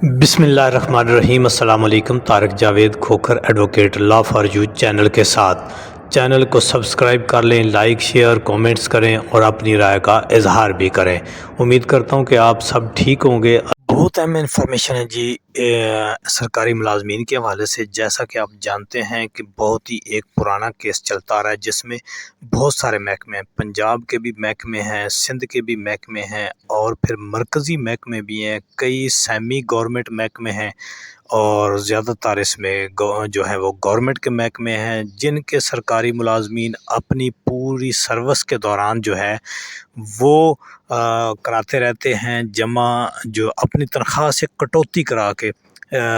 بسم اللہ الرحمن الرحیم۔ السلام علیکم۔ Tariq Javed Khokhar advocate law for you channel کے ساتھ چینل کو سبسکرائب کر لیں، لائک شیئر کومنٹس کریں اور اپنی رائے کا اظہار بھی کریں۔ امید کرتا ہوں کہ آپ سب ٹھیک ہوں گے۔ بہت اہم انفارمیشن ہے جی سرکاری ملازمین کے حوالے سے۔ جیسا کہ آپ جانتے ہیں کہ بہت ہی ایک پرانا کیس چلتا آ رہا ہے جس میں بہت سارے محکمے ہیں، پنجاب کے بھی محکمے ہیں، سندھ کے بھی محکمے ہیں اور پھر مرکزی محکمے بھی ہیں، کئی سیمی گورنمنٹ محکمے ہیں اور زیادہ تر اس میں جو ہے وہ گورنمنٹ کے محکمے ہیں، جن کے سرکاری ملازمین اپنی پوری سروس کے دوران جو ہے وہ کراتے رہتے ہیں جمع، جو اپنی تنخواہ سے کٹوتی کرا کے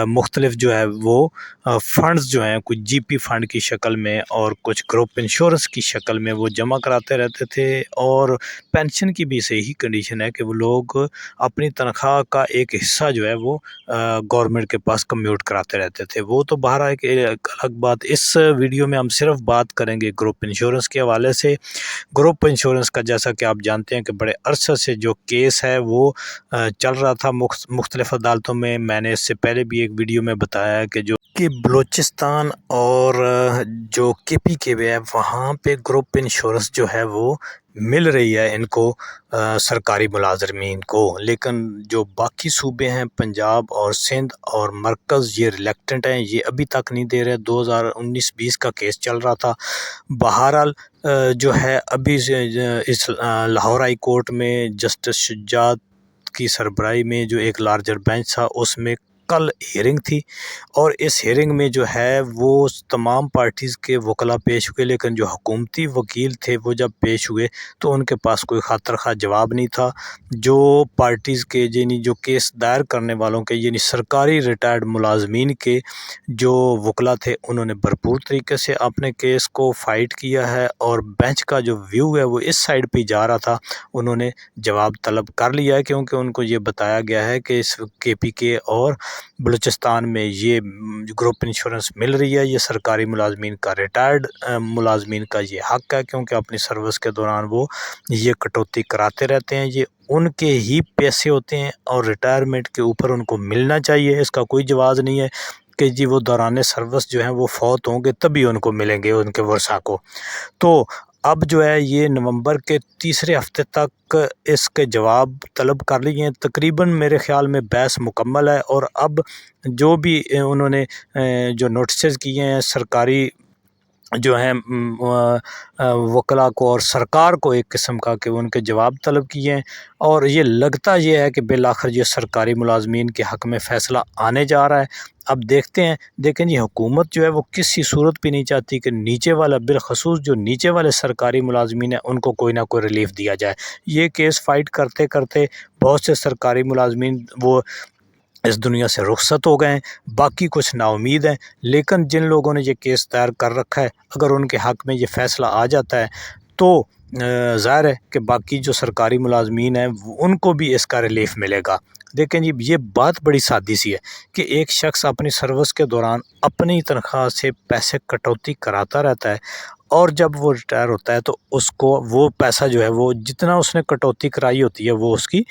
مختلف جو ہے وہ فنڈز جو ہیں، کچھ جی پی فنڈ کی شکل میں اور کچھ گروپ انشورنس کی شکل میں وہ جمع کراتے رہتے تھے، اور پینشن کی بھی صحیح کنڈیشن ہے کہ وہ لوگ اپنی تنخواہ کا ایک حصہ جو ہے وہ گورنمنٹ کے پاس کمیوٹ کراتے رہتے تھے۔ وہ تو باہر ایک الگ بات۔ اس ویڈیو میں ہم صرف بات کریں گے گروپ انشورنس کے حوالے سے۔ گروپ انشورنس کا جیسا کہ آپ جانتے ہیں کہ بڑے عرصے سے جو کیس ہے وہ چل رہا تھا مختلف عدالتوں میں۔ میں نے اس سے پہلے بھی ایک ویڈیو میں بتایا ہے کہ بلوچستان اور جو کے پی کے ہے وہاں پہ گروپ انشورنس جو ہے وہ مل رہی ہے ان کو، سرکاری ملازمین کو، لیکن جو باقی صوبے ہیں پنجاب اور سندھ اور مرکز یہ ریلیکٹنٹ ہیں، یہ ابھی تک نہیں دے رہے۔ 2019-20 کا کیس چل رہا تھا۔ بہرحال جو ہے ابھی اس لاہور ہائی کورٹ میں جسٹس شجاعت کی سربراہی میں جو ایک لارجر بینچ تھا، اس میں کل ہیئرنگ تھی، اور اس ہیئرنگ میں جو ہے وہ تمام پارٹیز کے وکلاء پیش ہوئے، لیکن جو حکومتی وکیل تھے وہ جب پیش ہوئے تو ان کے پاس کوئی خاطر خواہ جواب نہیں تھا۔ جو پارٹیز کے یعنی جو کیس دائر کرنے والوں کے یعنی سرکاری ریٹائرڈ ملازمین کے جو وکلاء تھے، انہوں نے بھرپور طریقے سے اپنے کیس کو فائٹ کیا ہے، اور بینچ کا جو ویو ہے وہ اس سائڈ پہ جا رہا تھا، انہوں نے جواب طلب کر لیا ہے، کیونکہ ان کو یہ بتایا گیا ہے کہ اس کے پی کے اور بلوچستان میں یہ گروپ انشورنس مل رہی ہے، یہ سرکاری ملازمین کا، ریٹائرڈ ملازمین کا یہ حق ہے، کیونکہ اپنی سروس کے دوران وہ یہ کٹوتی کراتے رہتے ہیں، یہ ان کے ہی پیسے ہوتے ہیں اور ریٹائرمنٹ کے اوپر ان کو ملنا چاہیے۔ اس کا کوئی جواز نہیں ہے کہ جی وہ دوران سروس جو ہیں وہ فوت ہوں گے تبھی ان کو ملیں گے ان کے ورثاء کو۔ تو اب جو ہے یہ نومبر کے تیسرے ہفتے تک اس کے جواب طلب کر لیے ہیں۔ تقریباً میرے خیال میں بحث مکمل ہے، اور اب جو بھی انہوں نے جو نوٹسز کیے ہیں سرکاری جو ہیں وکلاء کو اور سرکار کو، ایک قسم کا کہ ان کے جواب طلب کیے ہیں، اور یہ لگتا یہ ہے کہ بالآخر یہ سرکاری ملازمین کے حق میں فیصلہ آنے جا رہا ہے۔ اب دیکھتے ہیں۔ دیکھیں جی، حکومت جو ہے وہ کسی صورت بھی نہیں چاہتی کہ نیچے والا، بالخصوص جو نیچے والے سرکاری ملازمین ہیں، ان کو کوئی نہ کوئی ریلیف دیا جائے۔ یہ کیس فائٹ کرتے کرتے بہت سے سرکاری ملازمین وہ اس دنیا سے رخصت ہو گئے ہیں، باقی کچھ نا امید ہیں، لیکن جن لوگوں نے یہ کیس دائر کر رکھا ہے، اگر ان کے حق میں یہ فیصلہ آ جاتا ہے تو ظاہر ہے کہ باقی جو سرکاری ملازمین ہیں ان کو بھی اس کا ریلیف ملے گا۔ دیکھیں جی، یہ بات بڑی سادی سی ہے کہ ایک شخص اپنی سروس کے دوران اپنی تنخواہ سے پیسے کٹوتی کراتا رہتا ہے، اور جب وہ ریٹائر ہوتا ہے تو اس کو وہ پیسہ جو ہے وہ جتنا اس نے کٹوتی کرائی ہوتی ہے وہ اس کی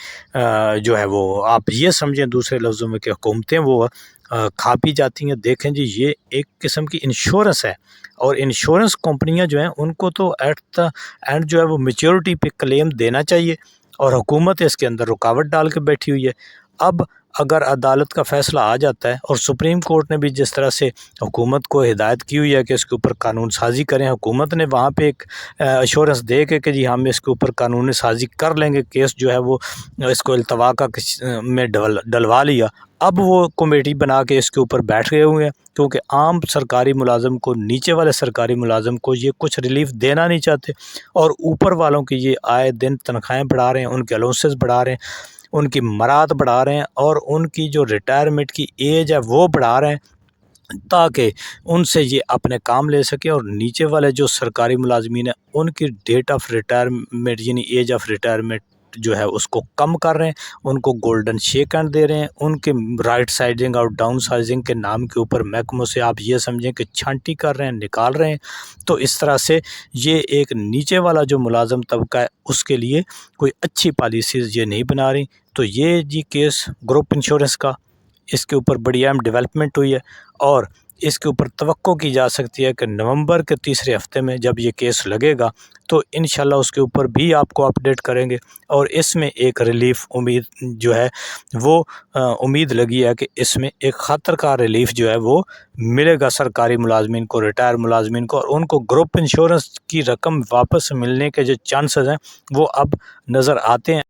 جو ہے وہ، آپ یہ سمجھیں دوسرے لفظوں میں کہ حکومتیں وہ کھا پی جاتی ہیں۔ دیکھیں جی، یہ ایک قسم کی انشورنس ہے، اور انشورنس کمپنیاں جو ہیں ان کو تو ایٹ دا اینڈ جو ہے وہ میچورٹی پہ کلیم دینا چاہیے، اور حکومت اس کے اندر رکاوٹ ڈال کے بیٹھی ہوئی ہے۔ اب اگر عدالت کا فیصلہ آ جاتا ہے، اور سپریم کورٹ نے بھی جس طرح سے حکومت کو ہدایت کی ہوئی ہے کہ اس کے اوپر قانون سازی کریں، حکومت نے وہاں پہ ایک ایشورنس دے کے کہ جی ہم اس کے اوپر قانون سازی کر لیں گے، کیس جو ہے وہ اس کو التوا کا میں ڈلوا لیا، اب وہ کمیٹی بنا کے اس کے اوپر بیٹھ گئے ہوئے ہیں، کیونکہ عام سرکاری ملازم کو، نیچے والے سرکاری ملازم کو یہ کچھ ریلیف دینا نہیں چاہتے، اور اوپر والوں کی یہ آئے دن تنخواہیں بڑھا رہے ہیں، ان کے الاؤنسز بڑھا رہے ہیں، ان کی مراد بڑھا رہے ہیں، اور ان کی جو ریٹائرمنٹ کی ایج ہے وہ بڑھا رہے ہیں، تاکہ ان سے یہ اپنے کام لے سکے، اور نیچے والے جو سرکاری ملازمین ہیں ان کی ڈیٹ آف ریٹائرمنٹ یعنی ایج آف ریٹائرمنٹ جو ہے اس کو کم کر رہے ہیں، ان کو گولڈن شیک ہینڈ دے رہے ہیں، ان کے رائٹ سائزنگ اور ڈاؤن سائزنگ کے نام کے اوپر محکموں سے آپ یہ سمجھیں کہ چھانٹی کر رہے ہیں، نکال رہے ہیں۔ تو اس طرح سے یہ ایک نیچے والا جو ملازم طبقہ ہے اس کے لیے کوئی اچھی پالیسیز یہ نہیں بنا رہی۔ تو یہ جی کیس گروپ انشورنس کا، اس کے اوپر بڑی اہم ڈیولپمنٹ ہوئی ہے، اور اس کے اوپر توقع کی جا سکتی ہے کہ نومبر کے تیسرے ہفتے میں جب یہ کیس لگے گا تو انشاءاللہ اس کے اوپر بھی آپ کو اپڈیٹ کریں گے، اور اس میں ایک ریلیف امید جو ہے وہ امید لگی ہے کہ اس میں ایک خاطر کا ریلیف جو ہے وہ ملے گا سرکاری ملازمین کو، ریٹائر ملازمین کو، اور ان کو گروپ انشورنس کی رقم واپس ملنے کے جو چانسز ہیں وہ اب نظر آتے ہیں۔